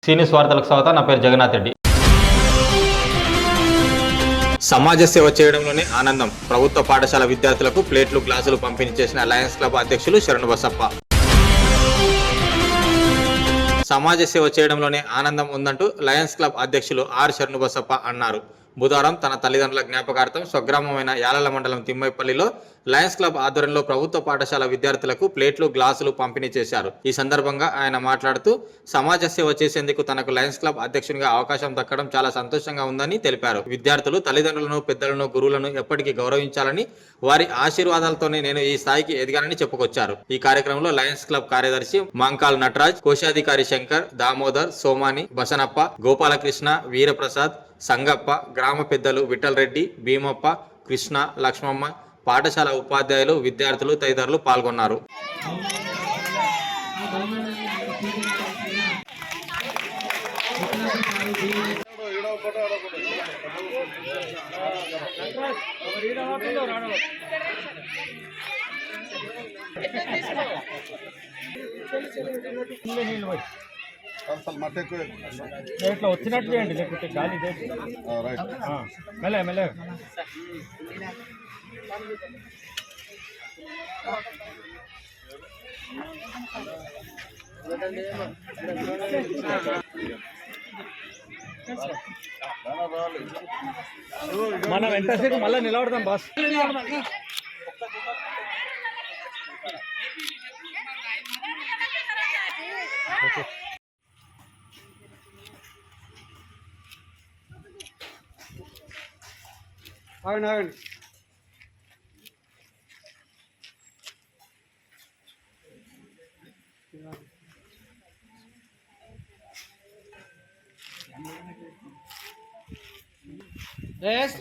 సీనియస్ వార్తలకు స్వాగతం. నా పేరు జగన్నాథ్ రెడ్డి. సమాజ సేవ చేయడంలోనే ఆనందం. ప్రభుత్వ పాఠశాల విద్యార్థులకు ప్లేట్లు, గ్లాసులు పంపిణీ చేసిన లయన్స్ క్లబ్ అధ్యక్షులు శరణు బసప్ప. సమాజ సేవ చేయడంలోనే ఆనందం ఉందంటూ లయన్స్ క్లబ్ అధ్యక్షులు ఆర్ శరణు బసప్ప అన్నారు. బుధవారం తన తల్లిదండ్రుల జ్ఞాపకార్థం స్వగ్రామమైన యాలల మండలం తిమ్మైపల్లిలో లయన్స్ క్లబ్ ఆధ్వర్యంలో ప్రభుత్వ పాఠశాల విద్యార్థులకు ప్లేట్లు, గ్లాసులు పంపిణీ చేశారు. ఈ సందర్భంగా ఆయన మాట్లాడుతూ సమాజ సేవ చేసేందుకు తనకు లయన్స్ క్లబ్ అధ్యక్షునిగా అవకాశం దక్కడం చాలా సంతోషంగా ఉందని తెలిపారు. విద్యార్థులు తల్లిదండ్రులను, పెద్దలను, గురువులను ఎప్పటికీ గౌరవించాలని, వారి ఆశీర్వాదాలతోనే నేను ఈ స్థాయికి ఎదిగానని చెప్పుకొచ్చారు. ఈ కార్యక్రమంలో లయన్స్ క్లబ్ కార్యదర్శి మంకాల్ నటరాజ్, కోశాధికారి శంకర్, దామోదర్, సోమాని, బసనప్ప, గోపాలకృష్ణ, వీరప్రసాద్, సంగప్ప, గ్రామ పెద్దలు విఠల్ రెడ్డి, భీమప్ప, కృష్ణ, లక్ష్మమ్మ, పాఠశాల ఉపాధ్యాయులు, విద్యార్థులు తదితరులు పాల్గొన్నారు. ఇట్లా వచ్చినట్టు చేయండి, లేకపోతే గాలి మెల్ల మెల్ల. మనం ఎంతసేపు మళ్ళీ నిలబడతాం బాస్. ఆగండి ఆగండి.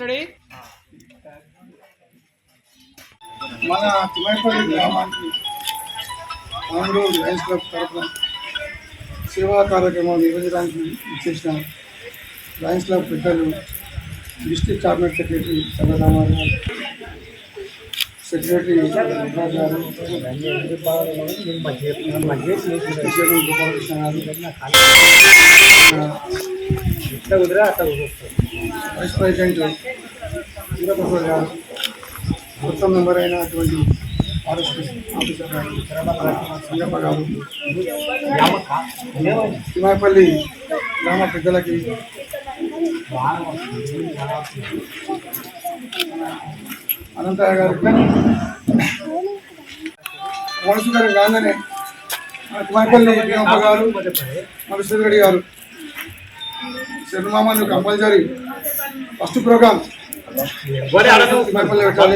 రెడీ. మన తిమ్మైపల్లి గ్రామానికి ఆంధ్రూరు లయన్స్ క్లబ్ తరఫున సేవా కార్యక్రమం నిర్వహించడానికి ఇచ్చేసిన లయన్స్ క్లబ్ పెద్దలు, డిస్ట్రిక్ట్ కోఆర్డినేటర్ సెక్రటరీ సర్వరామారావు గారు, సెక్రటరీ నటరాజ్ గారు, గోపాలకృష్ణ గారు, వైస్ ప్రెసిడెంట్ వీరప్రసాద్ గారు, కొత్త మెంబర్ అయినటువంటి ఆర్ఎస్పీ ఆఫీసర్ గారు సంగప్ప గారు, తిమ్మైపల్లి గ్రామ పెద్దలకి, అనంతయ్య గారు, మనసు గారు రాగానే తిమ్మైపల్లి భీమప్ప గారు, మధుసూదన్ రెడ్డి గారు, శరణమామను కంపల్సరీ ఫస్ట్ ప్రోగ్రామ్ తిమ్మైపల్లి పెట్టాలి.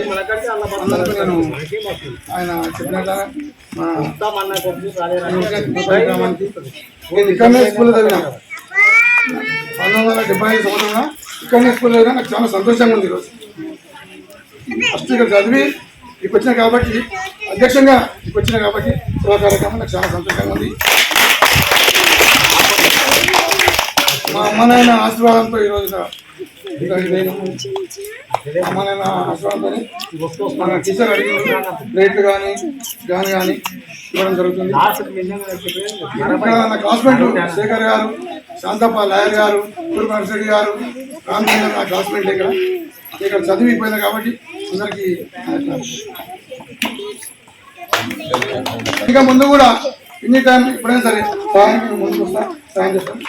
అందరికీ నేను ఆయన చెప్పినట్ల గ్రామానికి నేను ఇక్కడనే స్కూల్లో చదివినా 1975 సంవత్సరంలో ఇక్కడనే స్కూల్లో చదివినా. నాకు చాలా సంతోషంగా ఉంది ఈరోజు. ఫస్ట్ ఇక్కడ చదివి ఇక్కడికి వచ్చినా కాబట్టి, అధ్యక్షంగా ఇక్కడికి వచ్చినా కాబట్టి సేవా కార్యక్రమం నాకు చాలా సంతోషంగా ఉంది. మా అమ్మ నాయన ఆశీర్వాదంతో ఈరోజు అమ్మ నాయన ఆశీర్వాదంతో మన టీచర్ అడిగిన ప్లేట్లు కానీ గాని కానీ ఇవ్వడం జరుగుతుంది. ఇక్కడ నా క్లాస్మేట్ శేఖర్ గారు, శాంతప్ప లాయర్ గారు, రెడ్డి గారు, రామచంద్ర నా క్లాస్మేట్ ఇక్కడ చదివిపోయింది కాబట్టి అందరికీ ఇంకా ముందు కూడా ఎనీ టైం ఎప్పుడైనా సరే సాయం ముందుకు వస్తా, సాయం చేస్తాను.